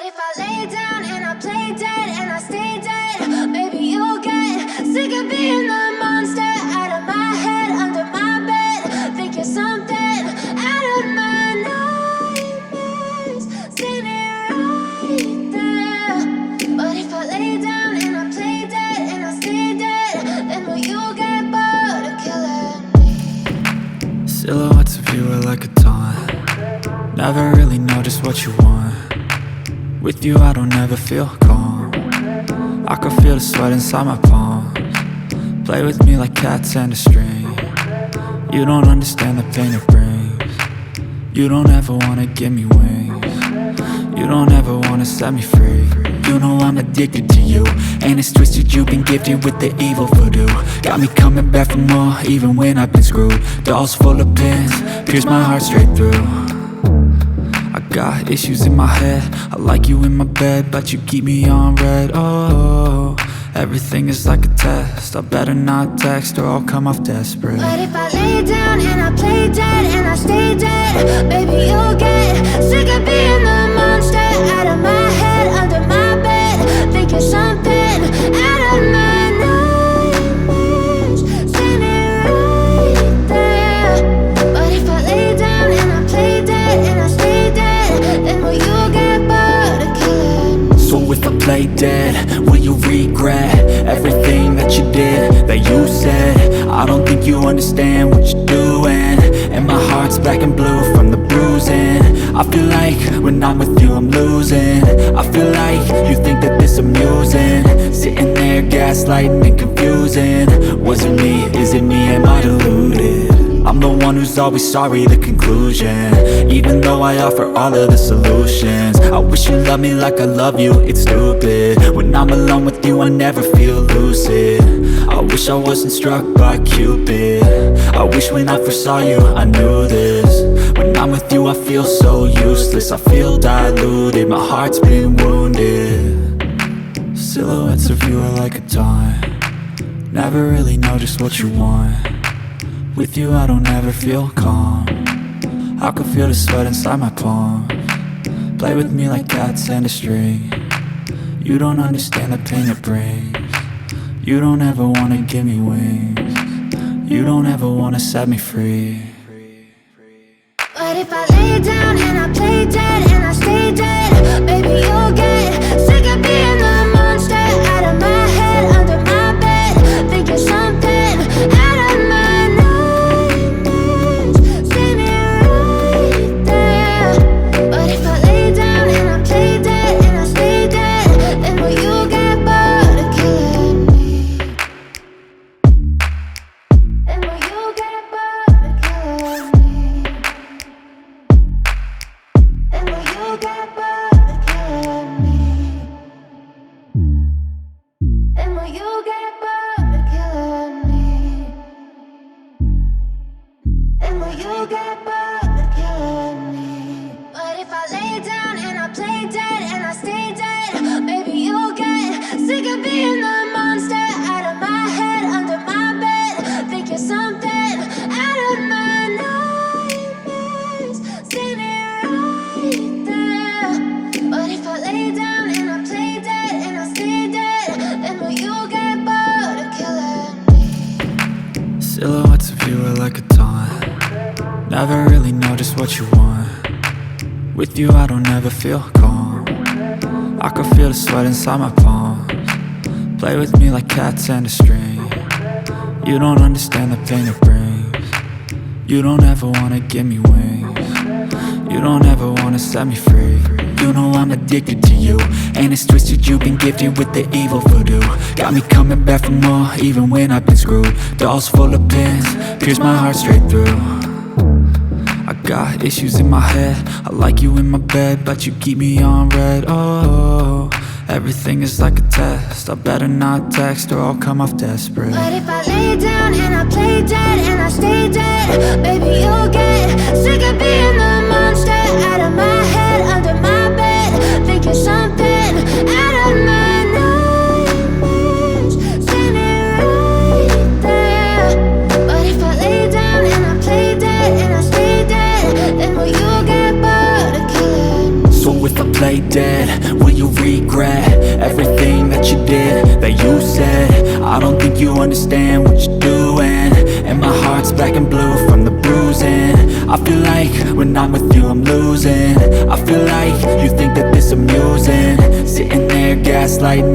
if I lay down and I play dead and I stay dead, maybe you'll get sick of being the monster out of my head, under my bed. Think you're something out of my nightmares, standing right there. But if I lay down and I play dead and I stay dead, then will you get bored of killing me? Silhouettes of you are like a taunt. Never really know just what you want. With you I don't ever feel calm. I can feel the sweat inside my palms. Play with me like cats and a string. You don't understand the pain it brings. You don't ever wanna give me wings. You don't ever wanna set me free. You know I'm addicted to you, and it's twisted, you've been gifted with the evil voodoo. Got me coming back for more, even when I've been screwed. Dolls full of pins, pierce my heart straight through. I got issues in my head, I like you in my bed, but you keep me on red. Oh, everything is like a test, I better not text or I'll come off desperate. But if I lay down and I play dead and I stay dead, baby you'll get sick of being the monster out of my head, under my bed. Think you're something out of my nightmares, standing right there. But if I lay down and I play dead and I stay dead, then will you get bored of killing me? So if I play dead, will you regret everything that you did, that you said? I don't think you understand what you're doing, and my heart's black and blue from the bruising. I feel like when I'm with you I'm losing. I feel like you think that this amusing, sitting there gaslighting and confusing. Was it me? Is it me? Am I deluded? I'm the one who's always sorry, the conclusion, even though I offer all of the solutions. I wish you loved me like I love you, it's stupid. When I'm alone with you I never feel lucid. I wish I wasn't struck by Cupid. I wish when I first saw you I knew this. When I'm with you I feel so useless, I feel diluted, my heart's been wounded. Silhouettes of you are like a taunt. Never really know just what you want. With you I don't ever feel calm. I can feel the sweat inside my palms. Play with me like cats and a string. You don't understand the pain it brings. You don't ever wanna give me wings. You don't ever wanna set me free. But if I lay down and I play dead and I stay dead, baby you'll get sick of being the monster out of my head, under my bed. Think you're something out of my nightmares, standing right there. But if I lay down and I play dead and I stay dead, then will you get bored of killing me? Then will you get bored of killing me? And will you get bored of killing me? And will you get bored of killing me? And will you get bored of killing me? But if I lay down and I play dead and I stay dead, maybe you'll get sick of being the monster out of my head, under my bed. Think you're something out of my nightmares, standing right there. But if I lay down and I play dead and I stay dead, then will you get bored of killing me? Silhouettes of you are like a taunt. Never really know just what you want. With you I don't ever feel calm. I can feel the sweat inside my palms. Play with me like cats and a string. You don't understand the pain it brings. You don't ever wanna give me wings. You don't ever wanna set me free. You know I'm addicted to you, and it's twisted, you've been gifted with the evil voodoo. Got me coming back for more, even when I've been screwed. Dolls full of pins, pierce my heart straight through. I got issues in my head, I like you in my bed, but you keep me on red. Oh, everything is like a test, I better not text or I'll come off desperate. But if I lay down and I play dead and I stay dead, baby you'll get sick of being the monster out of my head, under my bed. Think you're something out of my nightmares, standing right there. But if I lay down and I play dead and I stay dead, then will you get bored of killing me? So if I play dead, dead? Will you regret everything that you did, that you said? I don't think you understand what you're doing, and my heart's black and blue from the bruising. I feel like when I'm with you I'm losing. I feel like you think that this amusing, sitting there gaslighting